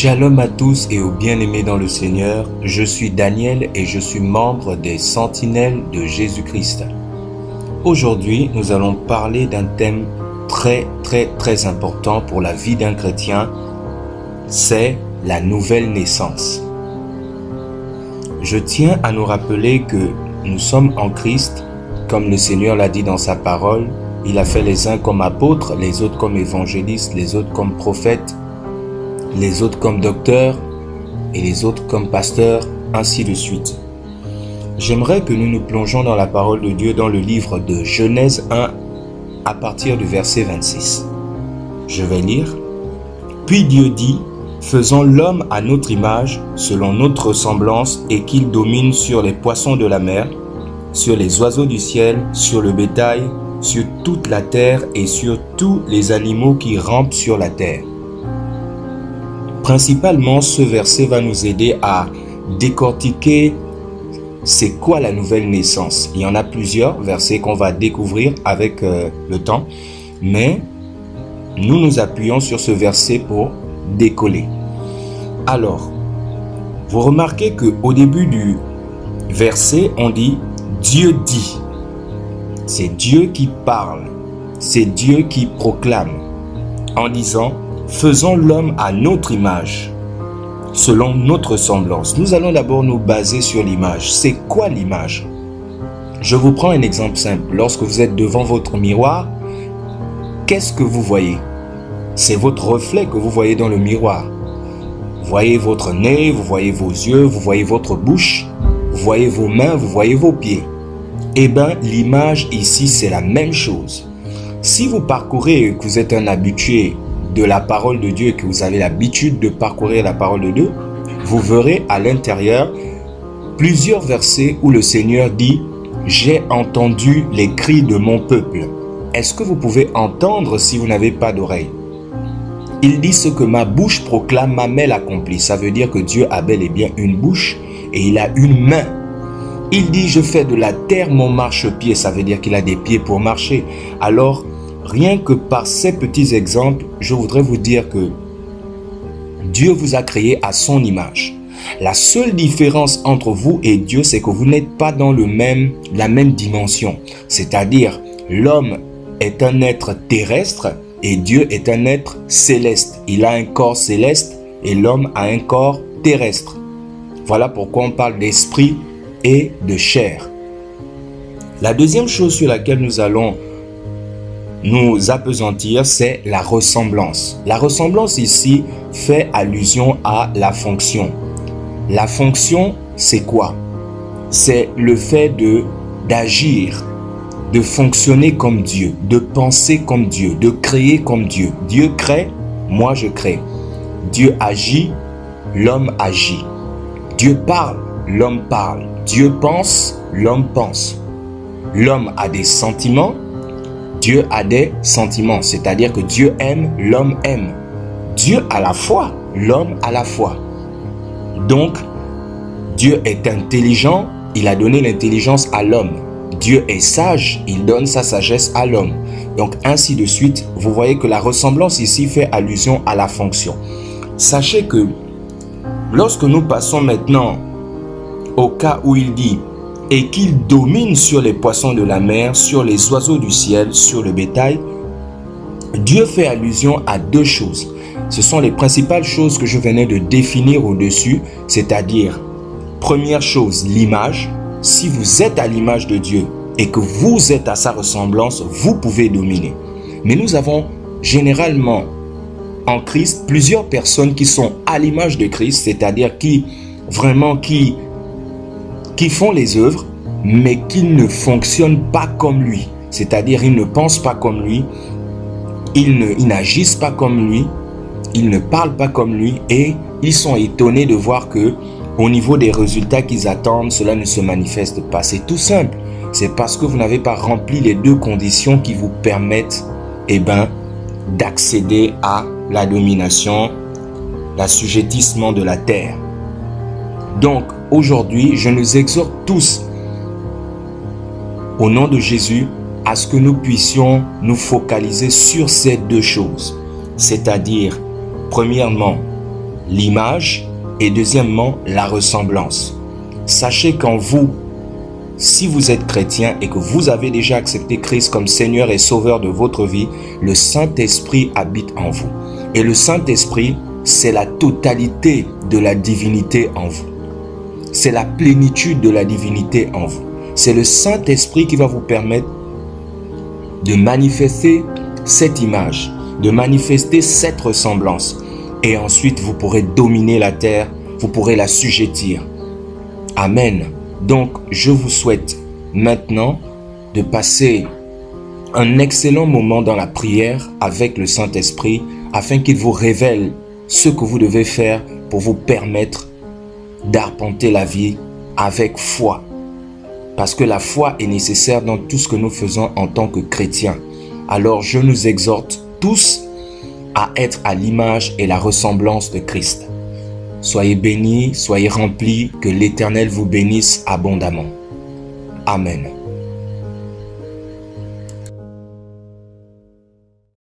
Shalom à tous et aux bien-aimés dans le Seigneur, je suis Daniel et je suis membre des Sentinelles de Jésus-Christ. Aujourd'hui, nous allons parler d'un thème très important pour la vie d'un chrétien, c'est la nouvelle naissance. Je tiens à nous rappeler que nous sommes en Christ, comme le Seigneur l'a dit dans sa parole. Il a fait les uns comme apôtres, les autres comme évangélistes, les autres comme prophètes, les autres comme docteurs et les autres comme pasteurs, ainsi de suite. J'aimerais que nous nous plongeons dans la parole de Dieu dans le livre de Genèse 1 à partir du verset 26. Je vais lire. Puis Dieu dit, faisons l'homme à notre image, selon notre ressemblance, et qu'il domine sur les poissons de la mer, sur les oiseaux du ciel, sur le bétail, sur toute la terre et sur tous les animaux qui rampent sur la terre. Principalement, ce verset va nous aider à décortiquer c'est quoi la nouvelle naissance. Il y en a plusieurs versets qu'on va découvrir avec le temps, mais nous nous appuyons sur ce verset pour décoller. Alors, vous remarquez qu'au début du verset, on dit « Dieu dit ». C'est Dieu qui parle, c'est Dieu qui proclame en disant « Faisons l'homme à notre image, selon notre semblance ». Nous allons d'abord nous baser sur l'image. C'est quoi l'image? Je vous prends un exemple simple. Lorsque vous êtes devant votre miroir, qu'est-ce que vous voyez? C'est votre reflet que vous voyez dans le miroir. Vous voyez votre nez, vous voyez vos yeux, vous voyez votre bouche, vous voyez vos mains, vous voyez vos pieds. Eh bien, l'image ici, c'est la même chose. Si vous parcourez et que vous êtes un habitué de la parole de Dieu et que vous avez l'habitude de parcourir la parole de Dieu, vous verrez à l'intérieur plusieurs versets où le Seigneur dit « J'ai entendu les cris de mon peuple ». Est-ce que vous pouvez entendre si vous n'avez pas d'oreille? Il dit « Ce que ma bouche proclame, ma main l'accomplit ». Ça veut dire que Dieu a bel et bien une bouche et il a une main. Il dit « Je fais de la terre mon marchepied ». Ça veut dire qu'il a des pieds pour marcher. Alors, rien que par ces petits exemples, je voudrais vous dire que Dieu vous a créé à son image. La seule différence entre vous et Dieu, c'est que vous n'êtes pas dans la même dimension. C'est-à-dire, l'homme est un être terrestre et Dieu est un être céleste. Il a un corps céleste et l'homme a un corps terrestre. Voilà pourquoi on parle d'esprit et de chair. La deuxième chose sur laquelle nous allons nous appesantir, c'est la ressemblance. La ressemblance ici fait allusion à la fonction. La fonction, c'est quoi? C'est le fait d'agir, de fonctionner comme Dieu, de penser comme Dieu, de créer comme Dieu. Dieu crée, moi je crée. Dieu agit, l'homme agit. Dieu parle, l'homme parle. Dieu pense, l'homme pense. L'homme a des sentiments, Dieu a des sentiments. C'est-à-dire que Dieu aime, l'homme aime. Dieu a la foi, l'homme a la foi. Donc, Dieu est intelligent, il a donné l'intelligence à l'homme. Dieu est sage, il donne sa sagesse à l'homme. Donc, ainsi de suite, vous voyez que la ressemblance ici fait allusion à la fonction. Sachez que lorsque nous passons maintenant au cas où il dit « et qu'il domine sur les poissons de la mer, sur les oiseaux du ciel, sur le bétail », Dieu fait allusion à deux choses. Ce sont les principales choses que je venais de définir au-dessus, c'est-à-dire, première chose, l'image. Si vous êtes à l'image de Dieu et que vous êtes à sa ressemblance, vous pouvez dominer. Mais nous avons généralement en Christ plusieurs personnes qui sont à l'image de Christ, c'est-à-dire qui font les œuvres, mais qui ne fonctionnent pas comme lui. C'est-à-dire, ils ne pensent pas comme lui, ils n'agissent pas comme lui, ils ne parlent pas comme lui, et ils sont étonnés de voir que, au niveau des résultats qu'ils attendent, cela ne se manifeste pas. C'est tout simple. C'est parce que vous n'avez pas rempli les deux conditions qui vous permettent, d'accéder à la domination, l'assujettissement de la terre. Donc, aujourd'hui, je nous exhorte tous, au nom de Jésus, à ce que nous puissions nous focaliser sur ces deux choses. C'est-à-dire, premièrement, l'image et deuxièmement, la ressemblance. Sachez qu'en vous, si vous êtes chrétien et que vous avez déjà accepté Christ comme Seigneur et Sauveur de votre vie, le Saint-Esprit habite en vous. Et le Saint-Esprit, c'est la totalité de la divinité en vous. C'est la plénitude de la divinité en vous. C'est le Saint-Esprit qui va vous permettre de manifester cette image, de manifester cette ressemblance. Et ensuite, vous pourrez dominer la terre, vous pourrez la assujettir. Amen. Donc, je vous souhaite maintenant de passer un excellent moment dans la prière avec le Saint-Esprit afin qu'il vous révèle ce que vous devez faire pour vous permettre d'arpenter la vie avec foi. Parce que la foi est nécessaire dans tout ce que nous faisons en tant que chrétiens. Alors, je nous exhorte tous à être à l'image et la ressemblance de Christ. Soyez bénis, soyez remplis, que l'Éternel vous bénisse abondamment. Amen.